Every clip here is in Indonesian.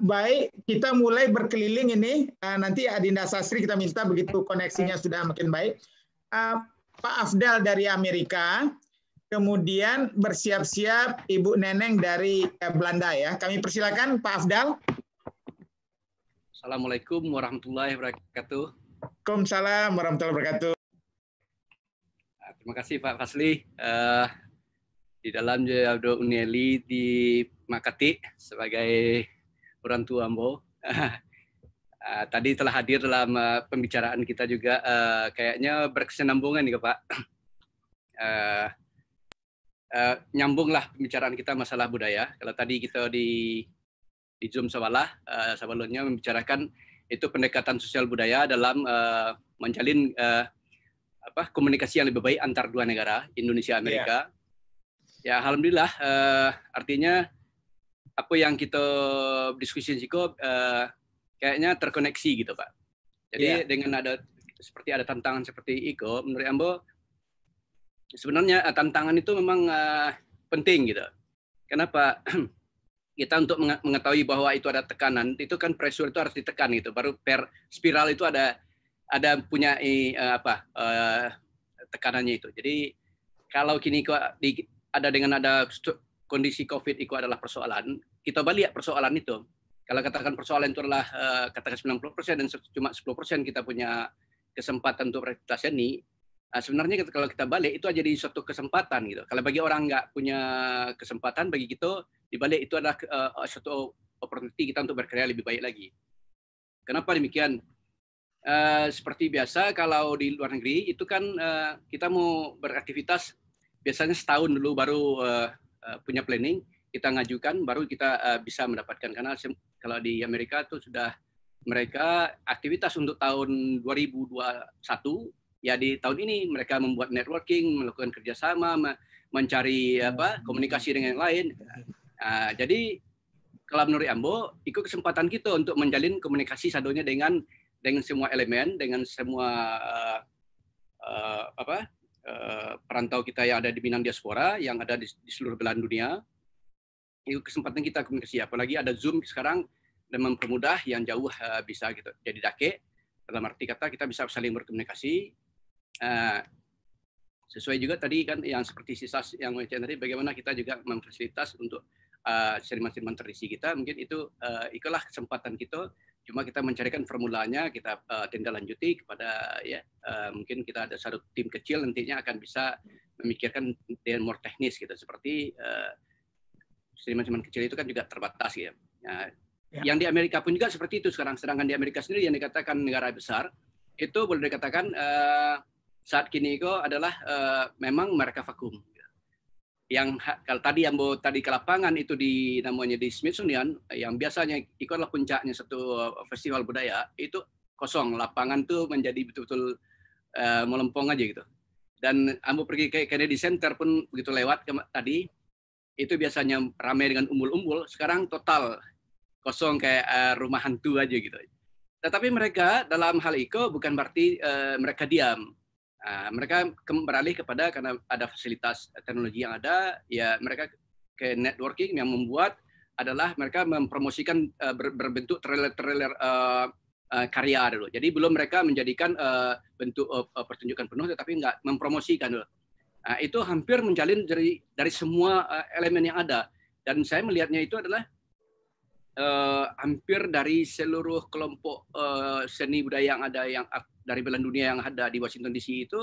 Baik, kita mulai berkeliling ini. Nanti Adinda Sastri kita minta begitu koneksinya sudah makin baik. Pak Afdal dari Amerika, kemudian bersiap-siap Ibu Neneng dari Belanda ya. Kami persilakan Pak Afdal. Assalamualaikum warahmatullahi wabarakatuh. Waalaikumsalam warahmatullahi wabarakatuh. Terima kasih Pak Fasli. Di dalam Abdul Unieli di Makati sebagai orang tua Ambo. Tadi telah hadir dalam pembicaraan kita juga. Kayaknya berkesinambungan nih Pak. Nyambunglah pembicaraan kita masalah budaya. Kalau tadi kita di Zoom sebelumnya membicarakan itu pendekatan sosial budaya dalam menjalin komunikasi yang lebih baik antar dua negara, Indonesia Amerika. Ya alhamdulillah, artinya apa yang kita diskusi kayaknya terkoneksi gitu Pak. Jadi dengan seperti ada tantangan seperti itu, menurut Ambo sebenarnya tantangan itu memang penting gitu. Kenapa? Kita untuk mengetahui bahwa itu ada tekanan, itu kan pressure itu harus ditekan gitu. Baru per spiral itu ada punya tekanannya itu. Jadi kalau kini ada kondisi COVID itu adalah persoalan, kita balik persoalan itu. Kalau katakan persoalan itu adalah katakan 90% dan cuma 10% kita punya kesempatan untuk beraktivitas seni, sebenarnya kalau kita balik itu jadi suatu kesempatan gitu. Kalau bagi orang nggak punya kesempatan, bagi kita di balik itu adalah suatu opportunity kita untuk berkarya lebih baik lagi. Kenapa demikian? Seperti biasa kalau di luar negeri itu kan kita mau beraktivitas biasanya setahun dulu baru punya planning, kita ngajukan baru kita bisa mendapatkan. Karena kalau di Amerika itu sudah mereka aktivitas untuk tahun 2021 ya di tahun ini mereka membuat networking, melakukan kerjasama, mencari komunikasi dengan yang lain. Jadi kalau menurut Ambo, itu kesempatan kita untuk menjalin komunikasi sadonya dengan semua elemen, dengan semua perantau kita yang ada di Minang diaspora, yang ada di seluruh belahan dunia. Itu kesempatan kita komunikasi. Apalagi ada Zoom sekarang dan mempermudah yang jauh bisa gitu. Jadi dake dalam arti kata kita bisa saling berkomunikasi. Sesuai juga tadi kan yang seperti sisas yang mention tadi, bagaimana kita juga memfasilitas untuk seniman-seniman tradisi kita, mungkin itu itulah kesempatan kita. Cuma kita mencarikan formulanya, kita tindak lanjuti kepada mungkin kita ada satu tim kecil nantinya akan bisa memikirkan dengan more teknis gitu, seperti seniman-seniman kecil itu kan juga terbatas ya. Yang di Amerika pun juga seperti itu sekarang. Sedangkan di Amerika sendiri yang dikatakan negara besar itu boleh dikatakan saat kini itu adalah memang mereka vakum. Yang kalau tadi yang tadi ke lapangan itu namanya di Smithsonian, yang biasanya itu adalah puncaknya satu festival budaya, itu kosong, lapangan tuh menjadi betul-betul melempong aja gitu. Dan Ambo pergi ke Kennedy Center pun begitu lewat tadi, itu biasanya ramai dengan umbul-umbul, sekarang total kosong kayak rumah hantu aja gitu. Tetapi mereka dalam hal itu bukan berarti mereka diam. Mereka beralih kepada, karena ada fasilitas teknologi yang ada, ya mereka ke networking yang membuat adalah mereka mempromosikan berbentuk trailer karya dulu. Jadi belum mereka menjadikan bentuk pertunjukan penuh, tetapi nggak mempromosikan dulu. Itu hampir menjalin dari semua elemen yang ada. Dan saya melihatnya itu adalah hampir dari seluruh kelompok seni budaya yang ada, yang dari belahan dunia yang ada di Washington DC itu,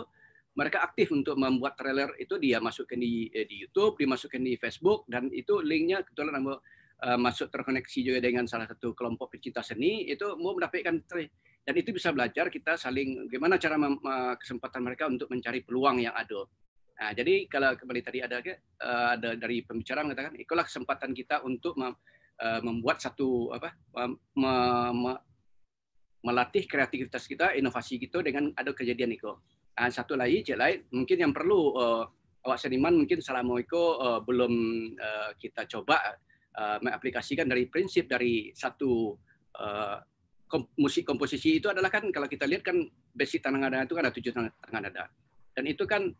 mereka aktif untuk membuat trailer itu, dia masukkan di YouTube, dimasukkan di Facebook, dan itu linknya kebetulan masuk terkoneksi juga dengan salah satu kelompok pecinta seni, itu mau mendapatkan dan itu bisa belajar kita saling bagaimana cara kesempatan mereka untuk mencari peluang yang ada. Jadi kalau kembali tadi ada dari pembicara mengatakan itulah kesempatan kita untuk membuat satu melatih kreativitas kita, inovasi kita dengan ada kejadian itu. Satu lagi, mungkin yang perlu awak seniman mungkin selama itu belum kita coba mengaplikasikan dari prinsip dari satu musik komposisi itu adalah kan kalau kita lihat kan basic tangan nada itu kan ada 7 tangan nada. Dan itu kan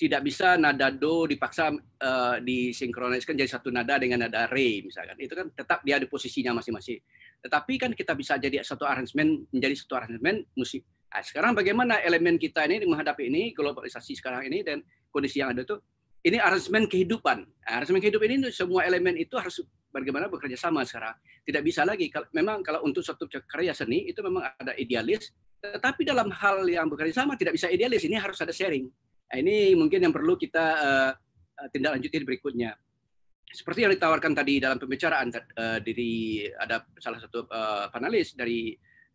tidak bisa nada do dipaksa disinkroniskan jadi satu nada dengan nada re misalkan. Itu kan tetap dia di posisinya masing-masing. Tetapi kan kita bisa jadi satu aransemen menjadi satu aransemen musik. Nah, sekarang bagaimana elemen kita ini menghadapi ini globalisasi sekarang ini dan kondisi yang ada itu, ini aransemen kehidupan. Nah, aransemen kehidupan ini semua elemen itu harus bagaimana bekerja sama sekarang. Tidak bisa lagi. Memang kalau untuk suatu karya seni itu memang ada idealis, tetapi dalam hal yang bekerja sama tidak bisa idealis. Ini harus ada sharing. Nah, ini mungkin yang perlu kita tindak lanjuti berikutnya. Seperti yang ditawarkan tadi dalam pembicaraan, ada salah satu panelis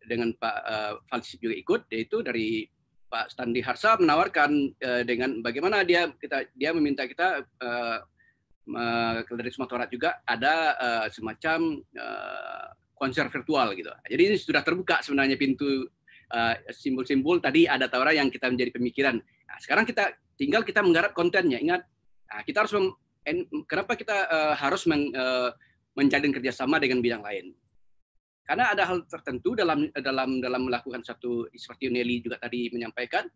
dengan Pak Falsif juga ikut, yaitu dari Pak Standi Harsa menawarkan dengan bagaimana dia meminta kita dari Sumatera Barat juga ada semacam konser virtual gitu. Jadi ini sudah terbuka sebenarnya pintu simbol-simbol tadi ada tawaran yang kita menjadi pemikiran. Nah, sekarang tinggal kita menggarap kontennya. Ingat, kita harus kenapa kita harus menjalin kerjasama dengan bidang lain? Karena ada hal tertentu dalam melakukan satu, seperti Nelly juga tadi menyampaikan,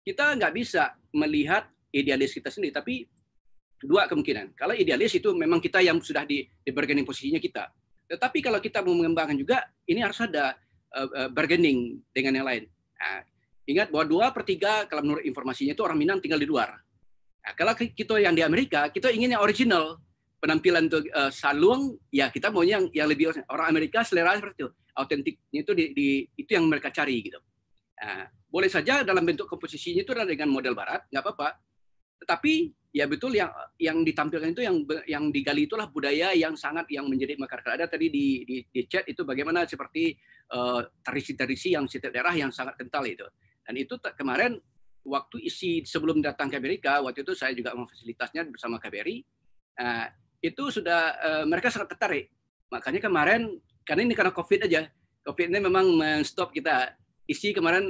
kita nggak bisa melihat idealis kita sendiri, tapi dua kemungkinan. Kalau idealis itu memang kita yang sudah di bargaining posisinya kita. Tetapi kalau kita mau mengembangkan juga, ini harus ada bargaining dengan yang lain. Nah, ingat bahwa 2/3 kalau menurut informasinya itu orang Minang tinggal di luar. Nah, kalau kita yang di Amerika, kita ingin yang original. Penampilan untuk salung, ya kita mau yang lebih orang Amerika selera seperti itu. Autentiknya itu itu yang mereka cari gitu. Nah, boleh saja dalam bentuk komposisinya itu adalah dengan model barat, nggak apa-apa. Tetapi ya betul yang ditampilkan itu yang digali itulah budaya yang menjadi masyarakat. Ada tadi di chat itu bagaimana seperti tradisi-tradisi yang setiap daerah yang sangat kental itu. Dan itu kemarin waktu sebelum datang ke Amerika, waktu itu saya juga memfasilitasnya bersama KBRI. Itu sudah mereka sangat tertarik. Makanya kemarin, karena ini karena COVID aja. COVID ini memang men-stop kita. Kemarin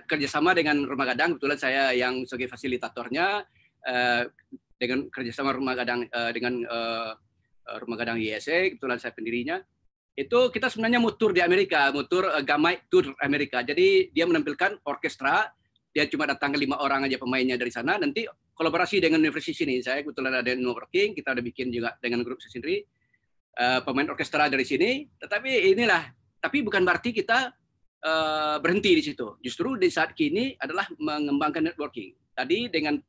kerjasama dengan Rumah Gadang, kebetulan saya yang sebagai fasilitatornya, dengan kerjasama Rumah Gadang dengan Rumah Gadang YSE, kebetulan saya pendirinya. Itu kita sebenarnya mutur di Amerika, mutur Gamay Tour Amerika. Jadi dia menampilkan orkestra, dia cuma datang ke 5 orang aja pemainnya dari sana. Nanti kolaborasi dengan universitas sini. Saya kebetulan ada networking, kita udah bikin juga dengan grup sendiri pemain orkestra dari sini. Tapi bukan berarti kita berhenti di situ. Justru di saat kini adalah mengembangkan networking. Tadi dengan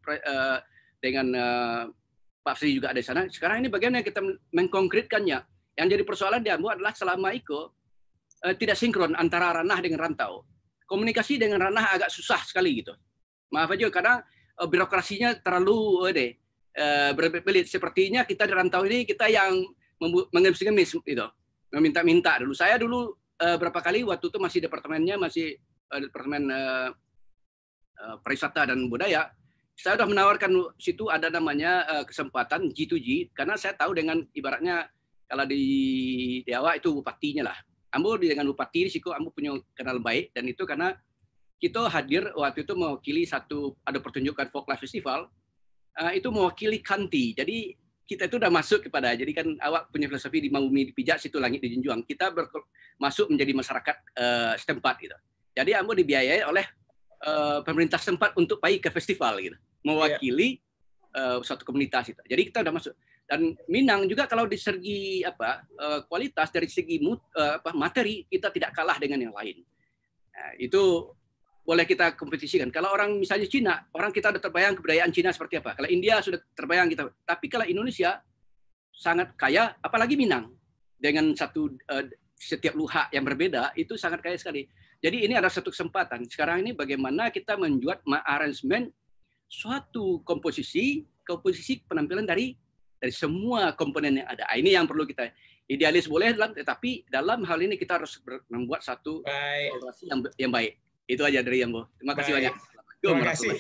Pak Sri juga ada di sana. Sekarang ini bagaimana kita mengkonkretkannya. Yang jadi persoalan di Ambo adalah selama itu tidak sinkron antara ranah dengan rantau. Komunikasi dengan ranah agak susah sekali gitu. Maaf aja karena birokrasinya terlalu berbelit. Sepertinya kita di rantau ini kita yang mengemis-ngemis gitu. Meminta-minta dulu. Saya dulu berapa kali waktu itu masih departemen pariwisata dan budaya. Saya sudah menawarkan situ ada namanya kesempatan G2G karena saya tahu dengan ibaratnya kalau di Jawa itu bupatinya lah. Ambo dengan bupati di situ Ambo punya kenal baik dan itu karena kita hadir waktu itu mewakili ada pertunjukan folklore festival itu mewakili Kanti. Jadi kita itu udah masuk jadi kan awak punya filosofi di bumi dipijak situ langit dijunjung. Kita masuk menjadi masyarakat setempat gitu. Jadi Ambo dibiayai oleh pemerintah setempat untuk pergi ke festival gitu. Mewakili suatu komunitas itu. Jadi kita udah masuk. Dan Minang juga kalau di segi kualitas dari segi materi kita tidak kalah dengan yang lain. Nah, itu boleh kita kompetisikan. Kalau orang misalnya Cina, orang kita udah terbayang kebudayaan Cina seperti apa. Kalau India sudah terbayang kita. Tapi kalau Indonesia sangat kaya, apalagi Minang dengan setiap luha yang berbeda itu sangat kaya sekali. Jadi ini ada satu kesempatan. Sekarang ini bagaimana kita membuat arrangement suatu komposisi penampilan dari semua komponen yang ada. Ini yang perlu kita idealis boleh, tetapi dalam hal ini kita harus membuat satu kolaborasi yang baik. Itu aja dari Ambo. Terima kasih banyak. Terima kasih.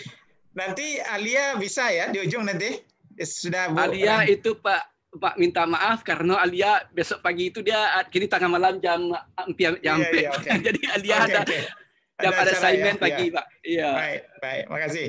Nanti Alia bisa ya di ujung nanti. Sudah Bu. Alia itu Pak minta maaf karena Alia besok pagi itu dia kini tengah malam jam okay. Jadi Alia ada assignment pagi Pak. Iya. Baik, makasih.